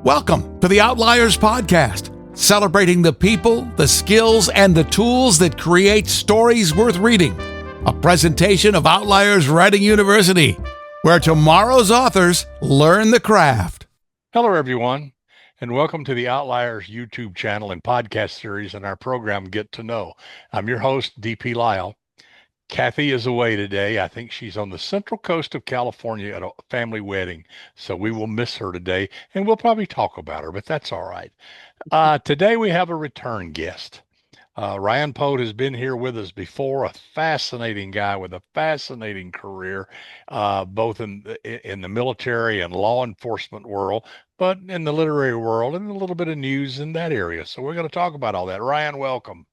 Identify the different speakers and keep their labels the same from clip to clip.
Speaker 1: Welcome to the Outliers Podcast, celebrating the people, the skills, and the tools that create stories worth reading. A presentation of Outliers Writing University, where tomorrow's authors learn the craft.
Speaker 2: Hello, everyone, and welcome to the Outliers YouTube channel and podcast series and our program, Get to Know. I'm your host, DP Lyle. Kathy is away today. I think she's on the central coast of California at a family wedding, so we will miss her today, and we'll probably talk about her, but that's all right. Today we have a return guest. Ryan Pote has been here with us before, a fascinating guy with a fascinating career, both in the military and law enforcement world, but in the literary world and a little bit of news in that area. So we're going to talk about all that. Ryan, welcome.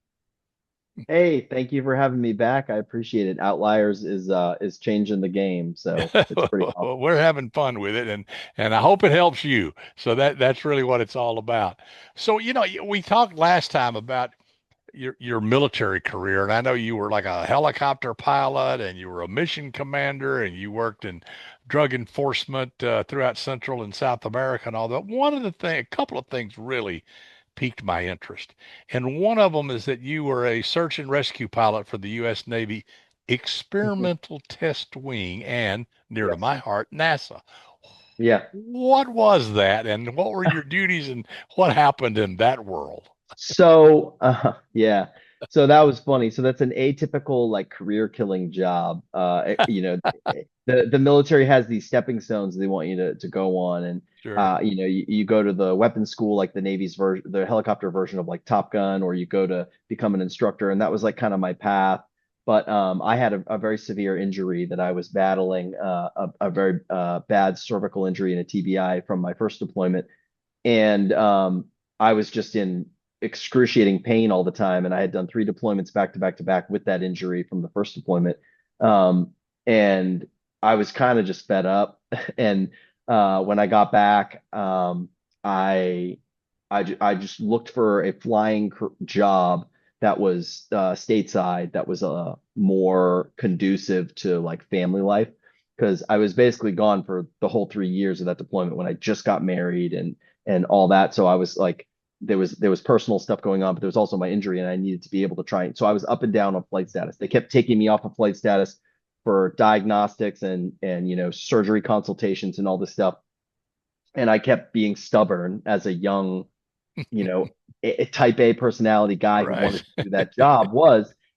Speaker 3: Hey, thank you for having me back. I appreciate it. Outliers is changing the game, so it's pretty awesome.
Speaker 2: We're having fun with it, and I hope it helps you. So that's really what it's all about. So, we talked last time about your military career, and I know you were like a helicopter pilot, and you were a mission commander, and you worked in drug enforcement throughout Central and South America and all that. A couple of things really piqued my interest, and one of them is that you were a search and rescue pilot for the U.S. Navy Experimental Test Wing and, near to my heart, NASA.
Speaker 3: Yeah.
Speaker 2: What was that, and what were your duties, and what happened in that world?
Speaker 3: So, so that was funny. So that's an atypical like career killing job. The military has these stepping stones they want you to go on, and
Speaker 2: Sure.
Speaker 3: you go to the weapons school, like the Navy's version, the helicopter version of like Top Gun, or you go to become an instructor, and that was like kind of my path. But I had a very severe injury that I was battling, a very bad cervical injury and a TBI from my first deployment, and I was just in excruciating pain all the time, and I had done 3 deployments back to back to back with that injury from the first deployment, and I was kind of just fed up. And when I got back, I just looked for a flying job that was stateside, that was more conducive to like family life, because I was basically gone for the whole 3 years of that deployment when I just got married and all that. So I was like, there was personal stuff going on, but there was also my injury, and I needed to be able to try. So I was up and down on flight status. They kept taking me off of flight status for diagnostics and surgery consultations and all this stuff. And I kept being stubborn as a young, a type A personality guy who wanted to do that job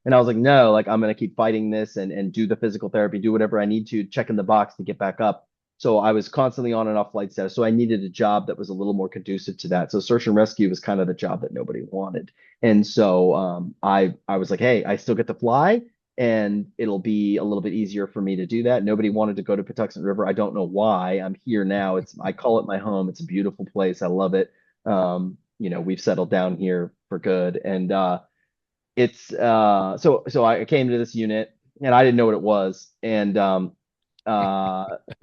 Speaker 3: and I was like, no, like I'm gonna keep fighting this and do the physical therapy, do whatever I need to, check in the box to get back up. So I was constantly on and off flight status. So I needed a job that was a little more conducive to that. So search and rescue was kind of the job that nobody wanted. And so I was like, hey, I still get to fly, and it'll be a little bit easier for me to do that. Nobody wanted to go to Patuxent River. I don't know why. I'm here now. I call it my home. It's a beautiful place. I love it. We've settled down here for good. And so I came to this unit, and I didn't know what it was. And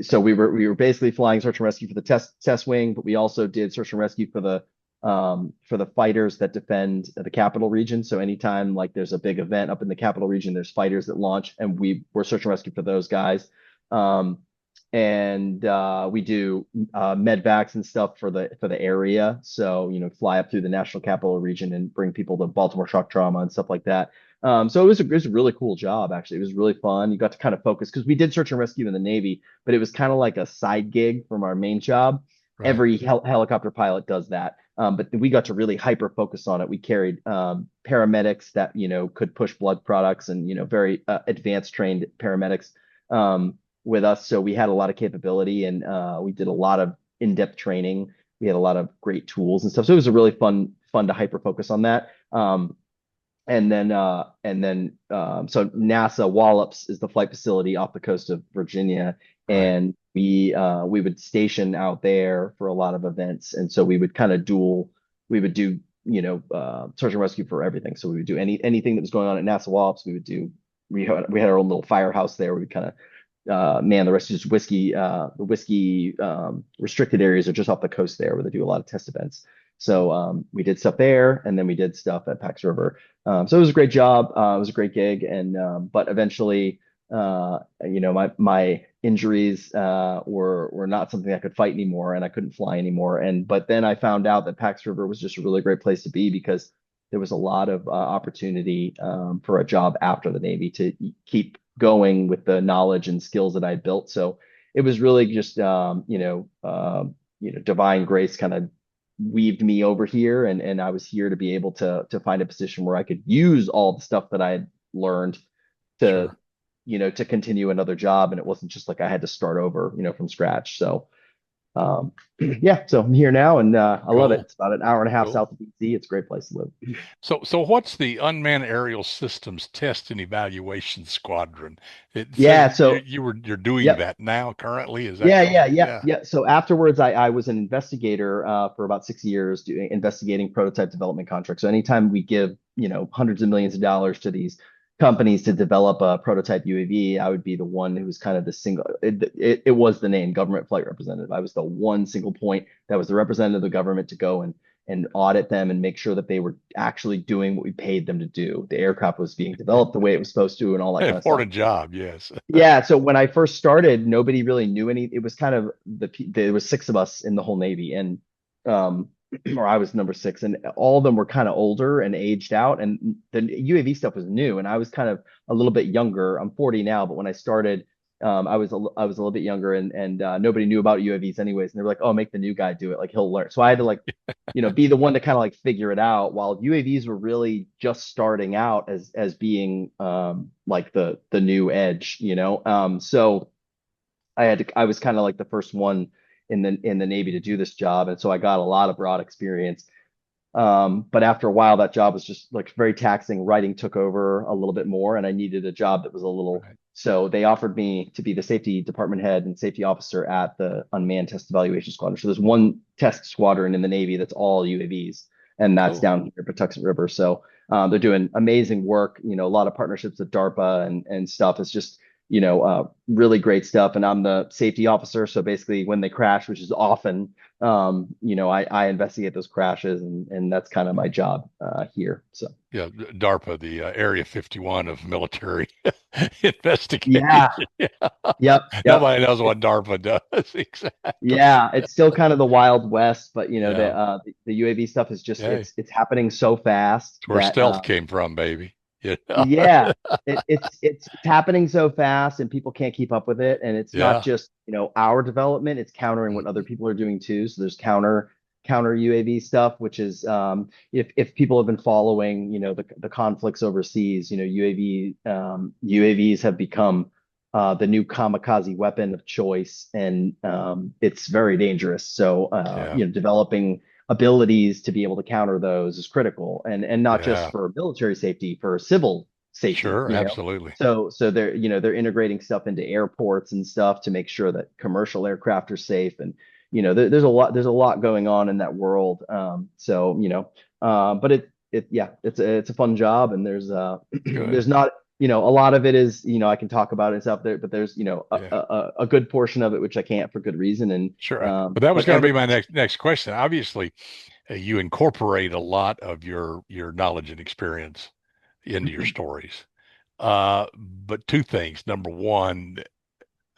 Speaker 3: so we were basically flying search and rescue for the test wing, but we also did search and rescue for the fighters that defend the capital region. So anytime like there's a big event up in the capital region, there's fighters that launch, and we were search and rescue for those guys. And we do medvacs and stuff for the area. So fly up through the national capital region and bring people to Baltimore shock trauma and stuff like that. So it was a really cool job, actually. It was really fun. You got to kind of focus, because we did search and rescue in the Navy, but it was kind of like a side gig from our main job. Right. Every helicopter pilot does that. But we got to really hyper focus on it. We carried paramedics that, could push blood products, and, very advanced trained paramedics with us. So we had a lot of capability, and we did a lot of in-depth training. We had a lot of great tools and stuff. So it was a really fun to hyper focus on that. And then so NASA Wallops is the flight facility off the coast of Virginia, and we would station out there for a lot of events, and so we would kind of we would do search and rescue for everything. So we would do anything that was going on at NASA Wallops. We had our own little firehouse there where we kind of man the rest is just the whiskey restricted areas are just off the coast there, where they do a lot of test events. So we did stuff there, and then we did stuff at Pax River. So it was a great job. It was a great gig, and but eventually My injuries were not something I could fight anymore, and I couldn't fly anymore. But then I found out that Pax River was just a really great place to be because there was a lot of opportunity for a job after the Navy to keep going with the knowledge and skills that I built. So it was really just divine grace kind of weaved me over here, and I was here to be able to find a position where I could use all the stuff that I had learned to
Speaker 2: Sure.
Speaker 3: to continue another job, and it wasn't just like I had to start over from scratch. So yeah, so I'm here now, and I love it.
Speaker 2: Cool.
Speaker 3: It's about an hour and a half
Speaker 2: Cool.
Speaker 3: south of DC. It's a great place to live.
Speaker 2: So what's the Unmanned Aerial Systems Test and Evaluation Squadron? It says
Speaker 3: Yeah, so
Speaker 2: you're doing
Speaker 3: yep.
Speaker 2: that now currently. Is that
Speaker 3: Yeah, yeah,
Speaker 2: correct?
Speaker 3: yeah,
Speaker 2: Yeah.
Speaker 3: yeah. So afterwards, I was an investigator for about 6 years, doing investigating prototype development contracts. So anytime we give, hundreds of millions of dollars to these companies to develop a prototype UAV, I would be the one who was kind of the single. It was the name government flight representative. I was the one single point that was the representative of the government to go and audit them and make sure that they were actually doing what we paid them to do. The aircraft was being developed the way it was supposed to, and all that
Speaker 2: An
Speaker 3: kind of stuff.
Speaker 2: important job. Yes.
Speaker 3: Yeah, so when I first started, nobody really knew any. It was kind of there was six of us in the whole Navy, and um, or I was number six, and all of them were kind of older and aged out, and the UAV stuff was new, and I was kind of a little bit younger. I'm 40 now, but when I started, I was a little bit younger, and nobody knew about UAVs anyways, and they were like, "Oh, make the new guy do it, like he'll learn." So I had to like be the one to kind of like figure it out while UAVs were really just starting out as being like the new edge. So I was kind of like the first one in the Navy to do this job, and so I got a lot of broad experience. But after a while, that job was just like very taxing. Writing took over a little bit more, and I needed a job that was a little.
Speaker 2: Right.
Speaker 3: So they offered me to be the safety department head and safety officer at the Unmanned Test Evaluation Squadron. So there's one test squadron in the Navy that's all UAVs, and that's
Speaker 2: Cool.
Speaker 3: down here at Patuxent River. So they're doing amazing work. A lot of partnerships with DARPA and stuff. It's just really great stuff. And I'm the safety officer. So basically, when they crash, which is often, I investigate those crashes, and that's kind of my job here. So
Speaker 2: Yeah, DARPA, the Area 51 of military investigation.
Speaker 3: yeah, yep, yep.
Speaker 2: Nobody knows what DARPA does exactly.
Speaker 3: Yeah, it's still kind of the Wild West, but
Speaker 2: Yeah.
Speaker 3: the UAV stuff is just
Speaker 2: Hey,
Speaker 3: it's happening so fast
Speaker 2: it's where
Speaker 3: that
Speaker 2: stealth came from, baby.
Speaker 3: yeah, it's happening so fast and people can't keep up with it. And it's not
Speaker 2: Yeah.
Speaker 3: just, our development, it's countering what other
Speaker 2: Mhm.
Speaker 3: people are doing too. So there's counter UAV stuff, which is if people have been following, the conflicts overseas, UAVs have become the new kamikaze weapon of choice, and it's very dangerous. So
Speaker 2: Yeah.
Speaker 3: developing abilities to be able to counter those is critical, and not just
Speaker 2: Yeah.
Speaker 3: for military safety, for civil safety.
Speaker 2: Sure. Absolutely.
Speaker 3: So they're integrating stuff into airports and stuff to make sure that commercial aircraft are safe, and there's a lot going on in that world. But it's a fun job, and there's
Speaker 2: Good.
Speaker 3: not a lot of it is I can talk about it and stuff there, but there's
Speaker 2: Yeah.
Speaker 3: a good portion of it which I can't for good reason, and
Speaker 2: Sure. But that was
Speaker 3: but
Speaker 2: going to
Speaker 3: every
Speaker 2: be my next question. Obviously, you incorporate a lot of your knowledge and experience into your stories. But two things. Number one,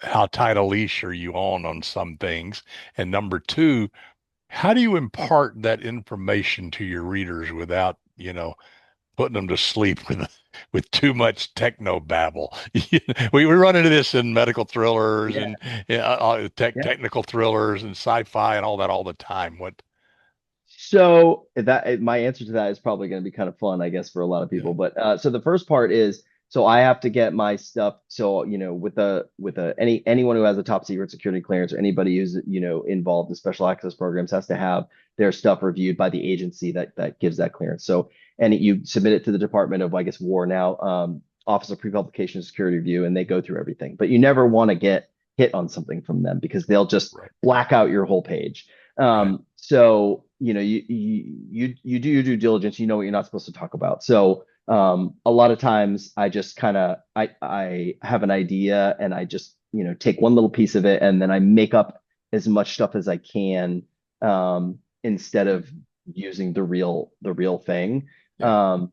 Speaker 2: how tight a leash are you on some things? And number two, how do you impart that information to your readers without, putting them to sleep with too much techno babble? We run into this in medical thrillers
Speaker 3: yeah,
Speaker 2: and
Speaker 3: yeah.
Speaker 2: technical thrillers and sci-fi and all that all the time. What?
Speaker 3: So my answer to that is probably going to be kind of fun, I guess, for a lot of
Speaker 2: Yeah.
Speaker 3: people. But so the first part is, so I have to get my stuff. So anyone who has a top secret security clearance, or anybody who's involved in special access programs, has to have their stuff reviewed by the agency that gives that clearance. So and you submit it to the Department of, I guess, War now, Office of Pre-Publication Security Review, and they go through everything. But you never want to get hit on something from them because they'll just
Speaker 2: Right.
Speaker 3: black out your whole page.
Speaker 2: Right.
Speaker 3: So you do your due diligence. You know what you're not supposed to talk about. So a lot of times I just kind of I have an idea, and I just take one little piece of it, and then I make up as much stuff as I can, instead of using the real thing.
Speaker 2: Yeah.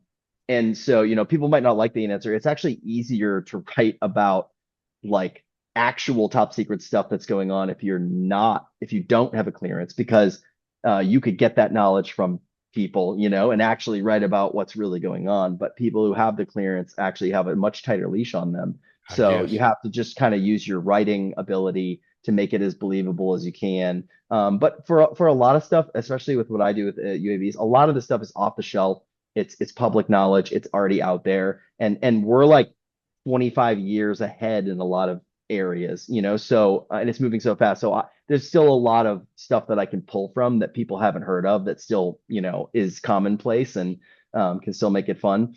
Speaker 3: and so, people might not like the answer. It's actually easier to write about like actual top secret stuff that's going on if you don't have a clearance, because you could get that knowledge from people, and actually write about what's really going on. But people who have the clearance actually have a much tighter leash on them.
Speaker 2: I
Speaker 3: So you
Speaker 2: guess.
Speaker 3: have to just kind of use your writing ability to make it as believable as you can. But for a lot of stuff, especially with what I do with UAVs, a lot of the stuff is off the shelf. It's public knowledge. It's already out there, and we're like 25 years ahead in a lot of areas, so and it's moving so fast. So there's still a lot of stuff that I can pull from that people haven't heard of that still, is commonplace and can still make it fun.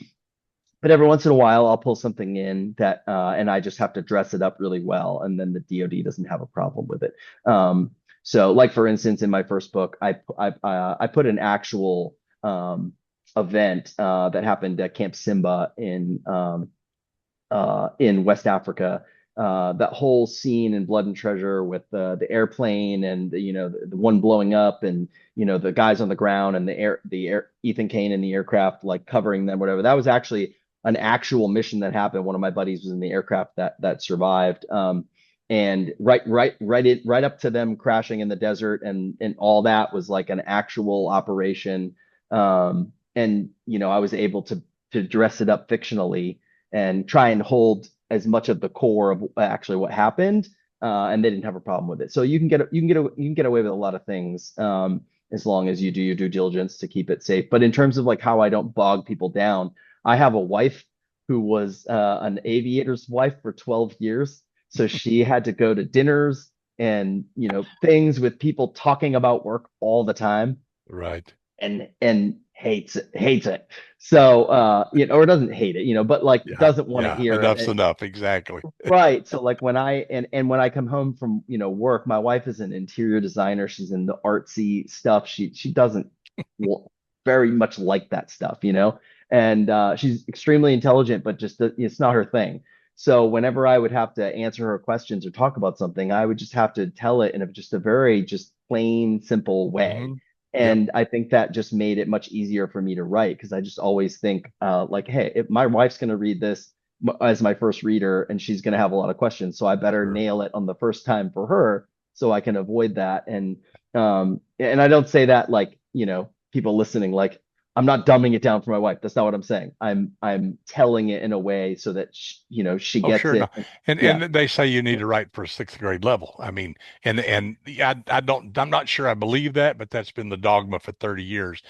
Speaker 3: But every once in a while, I'll pull something in that, and I just have to dress it up really well, and then the DoD doesn't have a problem with it. So, like for instance, in my first book, I put an actual event that happened at Camp Simba in West Africa. That whole scene in Blood and Treasure with the airplane and the one blowing up, and the guys on the ground, and the Ethan Kane in the aircraft like covering them, whatever. That was actually an actual mission that happened. One of my buddies was in the aircraft that survived. And right up to them crashing in the desert, and all that was like an actual operation. And I was able to dress it up fictionally and try and hold as much of the core of actually what happened, and they didn't have a problem with it. So you can get away with a lot of things, as long as you do your due diligence to keep it safe. But in terms of like how I don't bog people down, I have a wife who was an aviator's wife for 12 years, so she had to go to dinners and things with people talking about work all the time,
Speaker 2: Right.
Speaker 3: and hates it. So or doesn't hate it, but like
Speaker 2: Yeah.
Speaker 3: doesn't want to
Speaker 2: Yeah.
Speaker 3: hear
Speaker 2: Enough's
Speaker 3: it.
Speaker 2: enough. Exactly.
Speaker 3: Right. So like and when I come home from work, my wife is an interior designer. She's in the artsy stuff. She doesn't very much like that stuff, and she's extremely intelligent, but just it's not her thing. So whenever I would have to answer her questions or talk about something, I would just have to tell it in just a very just plain, simple way.
Speaker 2: Hmm. Yep.
Speaker 3: And I think that just made it much easier for me to write, because I just always think like, hey, if my wife's going to read this as my first reader, and she's going to have a lot of questions, so I better
Speaker 2: Sure.
Speaker 3: nail it on the first time for her so I can avoid that. And I don't say that like, people listening, like I'm not dumbing it down for my wife. That's not what I'm saying. I'm telling it in a way so that she
Speaker 2: Oh,
Speaker 3: gets
Speaker 2: sure. No.
Speaker 3: it.
Speaker 2: And
Speaker 3: Yeah.
Speaker 2: they say you need to write for sixth grade level. I mean, and yeah, I'm not sure I believe that, but that's been the dogma for 30 years.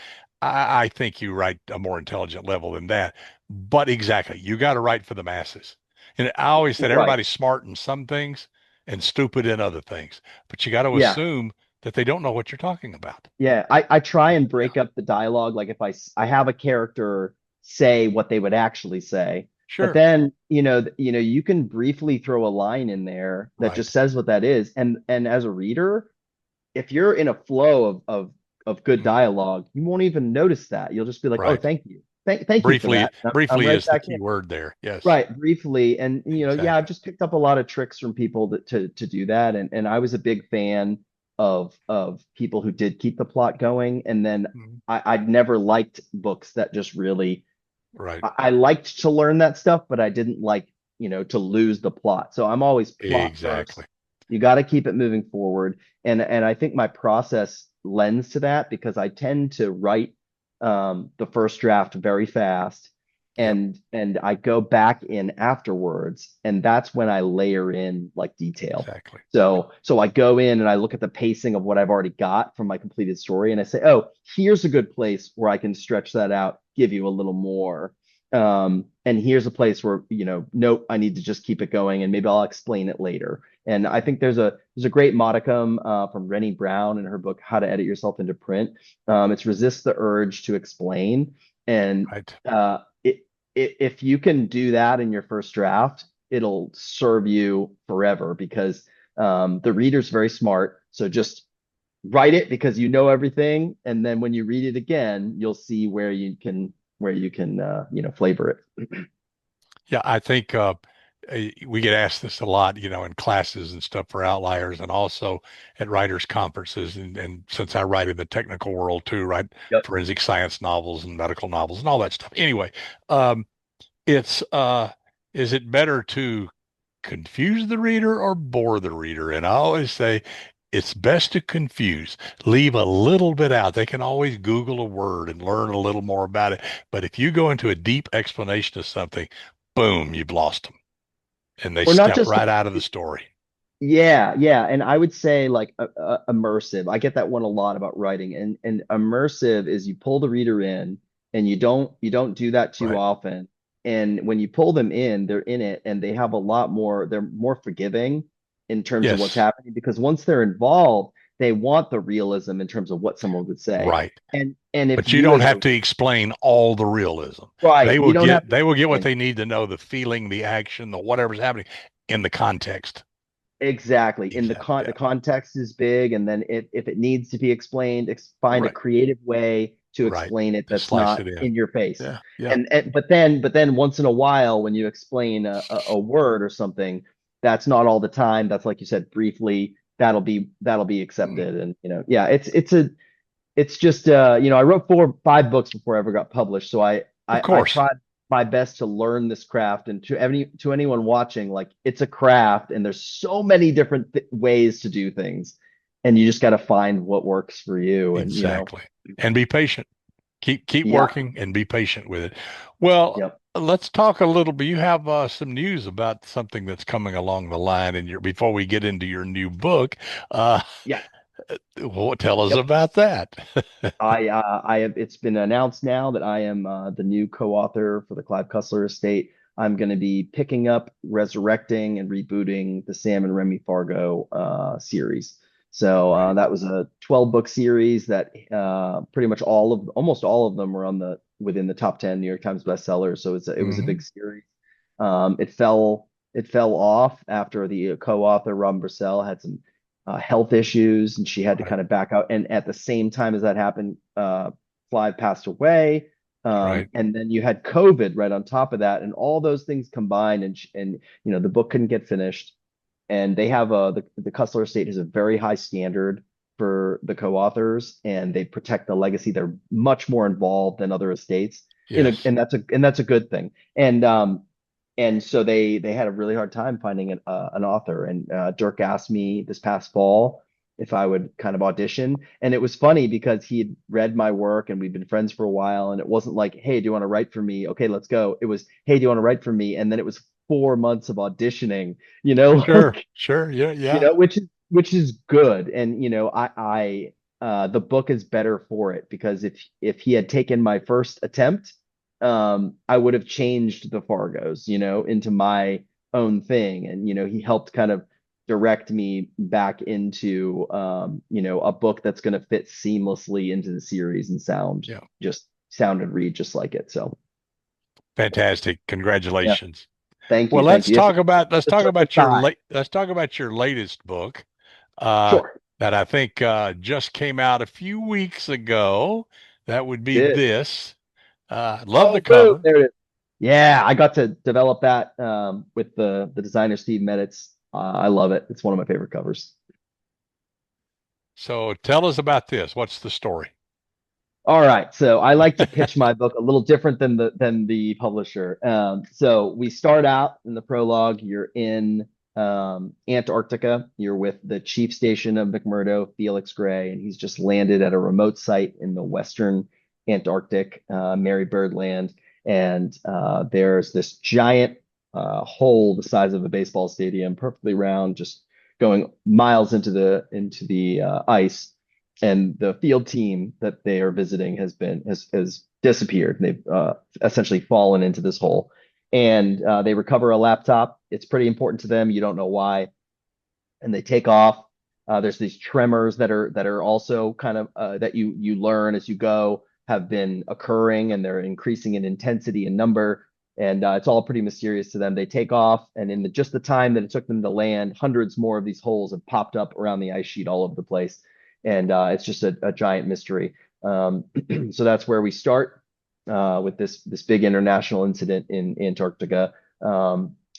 Speaker 2: I think you write a more intelligent level than that. But exactly, you got to write for the masses. And I always said
Speaker 3: Right.
Speaker 2: everybody's smart in some things and stupid in other things, but you got to
Speaker 3: Yeah.
Speaker 2: assume that they don't know what you're talking about.
Speaker 3: Yeah, I try and
Speaker 2: Yeah,
Speaker 3: break up the dialogue. Like if I have a character say what they would actually say, but
Speaker 2: sure.
Speaker 3: then you can briefly throw a line in there that
Speaker 2: Right.
Speaker 3: just says what that is. And as a reader, if you're in a flow of good
Speaker 2: Mhm.
Speaker 3: dialogue, you won't even notice that. You'll just be like, oh,
Speaker 2: Right.
Speaker 3: thank you, thank you for
Speaker 2: Briefly,
Speaker 3: that. I'm
Speaker 2: briefly
Speaker 3: right
Speaker 2: is the
Speaker 3: back in.
Speaker 2: key word there. Yes,
Speaker 3: Right, briefly. And yeah, I've
Speaker 2: exactly.
Speaker 3: just picked up a lot of tricks from people to do that. And I was a big fan of people who did keep the plot going. And then
Speaker 2: Mhm.
Speaker 3: I'd never liked books that just really
Speaker 2: Right.
Speaker 3: I liked to learn that stuff, but I didn't like, to lose the plot. So I'm always plot
Speaker 2: Exactly.
Speaker 3: first. You got to keep it moving forward. And I think my process lends to that, because I tend to write the first draft very fast,
Speaker 2: Yep.
Speaker 3: and I go back in afterwards, and that's when I layer in like detail.
Speaker 2: Exactly.
Speaker 3: So I go in and I look at the pacing of what I've already got from my completed story, and I say, oh, here's a good place where I can stretch that out, give you a little more. And here's a place where, nope, I need to just keep it going, and maybe I'll explain it later. And I think there's a great modicum from Rennie Brown in her book How to Edit Yourself into Print. It's resist the urge to explain. And
Speaker 2: Right.
Speaker 3: if you can do that in your first draft, it'll serve you forever, because the reader's very smart. So just write it because you know everything, and then when you read it again, you'll see where you can flavor it.
Speaker 2: Yeah, I think we get asked this a lot, in classes and stuff for Outliers, and also at writers' conferences. And since I write in the technical world too, right,
Speaker 3: Yep.
Speaker 2: forensic science novels and medical novels and all that stuff. Anyway, it's is it better to confuse the reader or bore the reader? And I always say it's best to confuse. Leave a little bit out. They can always Google a word and learn a little more about it. But if you go into a deep explanation of something, boom, you've lost them. And they
Speaker 3: Or not
Speaker 2: step
Speaker 3: just,
Speaker 2: right out of the story.
Speaker 3: yeah, yeah. And I would say like immersive. I get that one a lot about writing. And immersive is you pull the reader in, and you don't do that too
Speaker 2: Right.
Speaker 3: often. And when you pull them in, they're in it, and they have a lot more, they're more forgiving in terms of what's
Speaker 2: Yes.
Speaker 3: happening, because once they're involved, they want the realism in terms of what someone would say.
Speaker 2: Right.
Speaker 3: And if
Speaker 2: But you
Speaker 3: you
Speaker 2: don't
Speaker 3: as
Speaker 2: have
Speaker 3: a
Speaker 2: to explain all the realism.
Speaker 3: right,
Speaker 2: They
Speaker 3: you
Speaker 2: will
Speaker 3: don't have
Speaker 2: get
Speaker 3: to
Speaker 2: they will get what
Speaker 3: explain.
Speaker 2: they need to know, the feeling, the action, the whatever's happening in the context.
Speaker 3: Exactly. In
Speaker 2: Exactly.
Speaker 3: the
Speaker 2: Yeah.
Speaker 3: context is big, and then if it needs to be explained, find a
Speaker 2: Right.
Speaker 3: creative way to
Speaker 2: Right.
Speaker 3: explain it
Speaker 2: To
Speaker 3: that's
Speaker 2: slice
Speaker 3: not
Speaker 2: it in.
Speaker 3: in your face.
Speaker 2: Yeah. Yeah.
Speaker 3: But then once in a while, when you explain a word or something, that's not all the time. That's, like you said, briefly. That'll be
Speaker 2: Mm.
Speaker 3: accepted. And yeah, it's just I wrote 5 books before I ever got published, so
Speaker 2: Of
Speaker 3: I
Speaker 2: course.
Speaker 3: tried my best to learn this craft. And to anyone watching, like, it's a craft, and there's so many different ways to do things, and you just got to find what works for you. And
Speaker 2: Exactly. And be patient. Keep
Speaker 3: yeah,
Speaker 2: working and be patient with it. Well,
Speaker 3: yep,
Speaker 2: let's talk a little bit. You have some news about something that's coming along the line in your before we get into your new book. Uh,
Speaker 3: yeah,
Speaker 2: tell us
Speaker 3: yep.
Speaker 2: about that.
Speaker 3: I have. It's been announced now that I am the new co-author for the Clive Cussler Estate. I'm going to be picking up, resurrecting, and rebooting the Sam and Remy Fargo series. So
Speaker 2: Right.
Speaker 3: that was a 12-book series that pretty much almost all of them were within the top 10 New York Times bestsellers. So it was a
Speaker 2: Hmm.
Speaker 3: big series. It fell off after the co-author Robin Brissell had some health issues, and she had to
Speaker 2: Right.
Speaker 3: kind of back out. And at the same time as that happened, Clive passed away.
Speaker 2: Right.
Speaker 3: And then you had COVID right on top of that, and all those things combined, and the book couldn't get finished. And they have the Cussler Estate has a very high standard for the co-authors, and they protect the legacy. They're much more involved than other estates,
Speaker 2: Yes.
Speaker 3: and that's a good thing. And so they had a really hard time finding an author. And Dirk asked me this past fall if I would kind of audition. And it was funny because he had read my work, and we'd been friends for a while. And it wasn't like, hey, do you want to write for me? Okay, let's go. It was, hey, do you want to write for me? And then it was 4 months of auditioning,
Speaker 2: Sure.
Speaker 3: like,
Speaker 2: Sure. Yeah. Yeah.
Speaker 3: which is good. And the book is better for it, because if he had taken my first attempt, I would have changed the Fargos, into my own thing. And he helped kind of direct me back into a book that's going to fit seamlessly into the series and
Speaker 2: Yeah.
Speaker 3: sound and read just like it. So
Speaker 2: Fantastic.
Speaker 3: yeah,
Speaker 2: Congratulations.
Speaker 3: thank
Speaker 2: Well,
Speaker 3: you, thank you.
Speaker 2: let's
Speaker 3: It's
Speaker 2: talk
Speaker 3: a
Speaker 2: about
Speaker 3: tie.
Speaker 2: let's talk about your latest book, uh,
Speaker 3: Sure.
Speaker 2: that I think just came out a few weeks ago. That would be
Speaker 3: Did.
Speaker 2: this. Love the
Speaker 3: Oh, boom,
Speaker 2: cover.
Speaker 3: there it is. Yeah, I got to develop that with the designer Steve Meditz. I love it. It's one of my favorite covers.
Speaker 2: So tell us about this. What's the story?
Speaker 3: All right, so I like to pitch my book a little different than the publisher. So we start out in the prologue. You're in Antarctica. You're with the chief station of McMurdo, Felix Gray, and he's just landed at a remote site in the western Antarctic, Mary Bird Land. And there's this giant hole the size of a baseball stadium, perfectly round, just going miles into the ice. And the field team that they are visiting has disappeared. They've essentially fallen into this hole, and they recover a laptop. It's pretty important to them. You don't know why, and they take off. There's these tremors that are also kind of that you learn as you go have been occurring, and they're increasing in intensity and number. And it's all pretty mysterious to them. They take off, and in just the time that it took them to land, hundreds more of these holes have popped up around the ice sheet all over the place, and it's just a giant mystery. So that's where we start with this big international incident in Antarctica.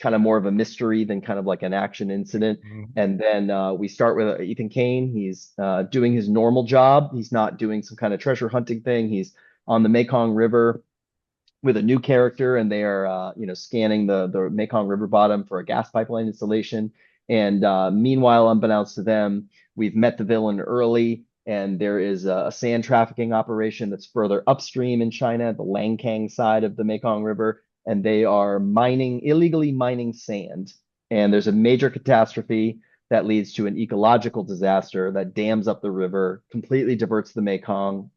Speaker 3: kind of more of a mystery than kind of like an action incident. And then we start with Ethan Kane. He's doing his normal job. He's not doing some kind of treasure hunting thing. He's on the Mekong River with a new character, and they are scanning the Mekong River bottom for a gas pipeline installation. And meanwhile, unbeknownst to them, we've met the villain early, and there is a sand trafficking operation that's further upstream in China, the Langkang side of the Mekong River, and they are illegally mining sand. And there's a major catastrophe that leads to an ecological disaster that dams up the river, completely diverts the Mekong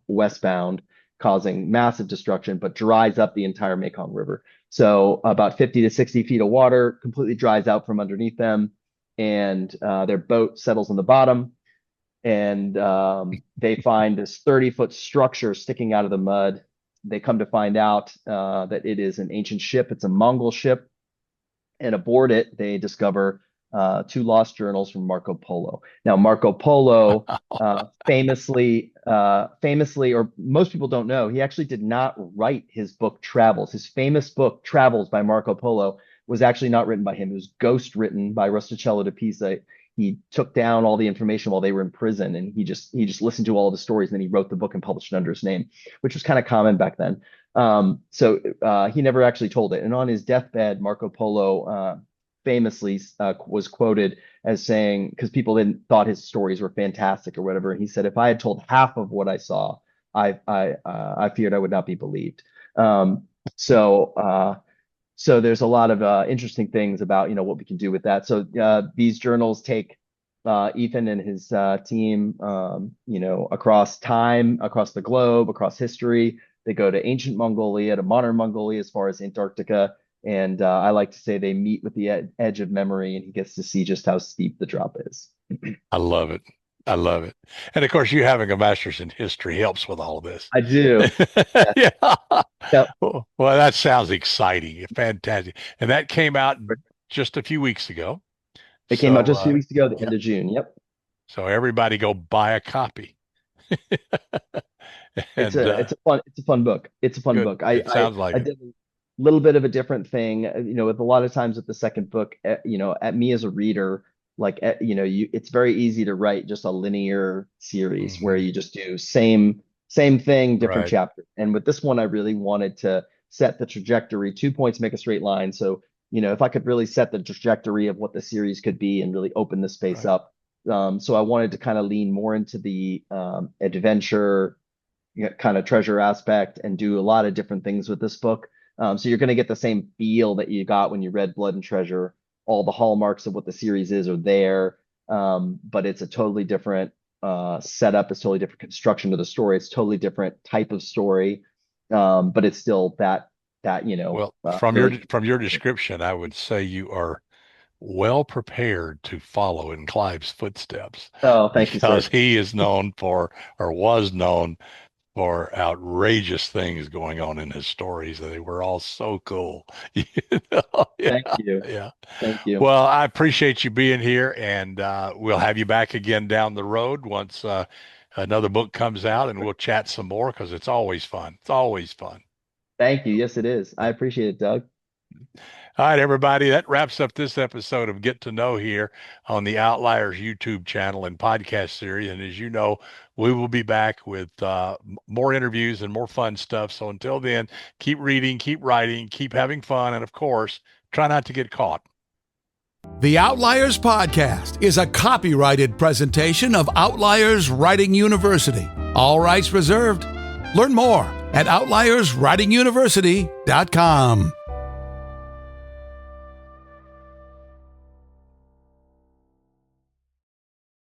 Speaker 3: westbound, causing massive destruction, but dries up the entire Mekong River. So about 50 to 60 feet of water completely dries out from underneath them, and their boat settles on the bottom, and they find this 30-foot structure sticking out of the mud. They come to find out that it is an ancient ship. It's a Mongol ship, and aboard it, they discover 2 lost journals from Marco Polo. Now, Marco Polo famously, or most people don't know, he actually did not write his book Travels. His famous book Travels by Marco Polo was actually not written by him. It was ghost written by Rustichello de Pisa. He took down all the information while they were in prison, and he just listened to all the stories, and then he wrote the book and published it under his name, which was kind of common back then. So he never actually told it. And on his deathbed, Marco Polo famously was quoted as saying, because people thought his stories were fantastic or whatever, he said, "If I had told half of what I saw, I feared I would not be believed." So there's a lot of interesting things about what we can do with that. So these journals take Ethan and his team across time, across the globe, across history. They go to ancient Mongolia, to modern Mongolia, as far as Antarctica. And I like to say they meet with the edge of memory, and he gets to see just how steep the drop is.
Speaker 2: I love it. I love it. And of course, you having a master's in history helps with all of this.
Speaker 3: I do.
Speaker 2: Yeah.
Speaker 3: Yep.
Speaker 2: Well, that sounds exciting. Fantastic. And that came out just a few weeks ago.
Speaker 3: It came out just a few weeks ago, the end of June. Yep.
Speaker 2: So everybody go buy a copy.
Speaker 3: It's a fun book. It's a fun book. I did a little bit of a different thing, with a lot of times with the second book, at me as a reader, it's very easy to write just a linear series where you just do same thing, different chapter. And with this one, I really wanted to set the trajectory. 2 points make a straight line. So, if I could really set the trajectory of what the series could be and really open the space up. So I wanted to kind of lean more into the adventure, kind of treasure aspect, and do a lot of different things with this book. So you're going to get the same feel that you got when you read Blood and Treasure. All the hallmarks of what the series is are there, but it's a totally different setup. It's totally different construction of the story. It's totally different type of story, but it's still that.
Speaker 2: Well, from your description, I would say you are well prepared to follow in Clive's footsteps.
Speaker 3: Oh, thank you, sir.
Speaker 2: Because he is known for, or was known for, outrageous things going on in his stories. They were all so cool.
Speaker 3: Thank you.
Speaker 2: Yeah.
Speaker 3: Thank you.
Speaker 2: Well, I appreciate you being here, and we'll have you back again down the road once another book comes out, and we'll chat some more, because it's always fun. It's always fun.
Speaker 3: Thank you. Yes, it is. I appreciate it, Doug.
Speaker 2: All right, everybody, that wraps up this episode of Get to Know here on the Outliers YouTube channel and podcast series. And as you know, we will be back with more interviews and more fun stuff. So until then, keep reading, keep writing, keep having fun, and of course, try not to get caught.
Speaker 1: The Outliers Podcast is a copyrighted presentation of Outliers Writing University. All rights reserved. Learn more at outlierswritinguniversity.com.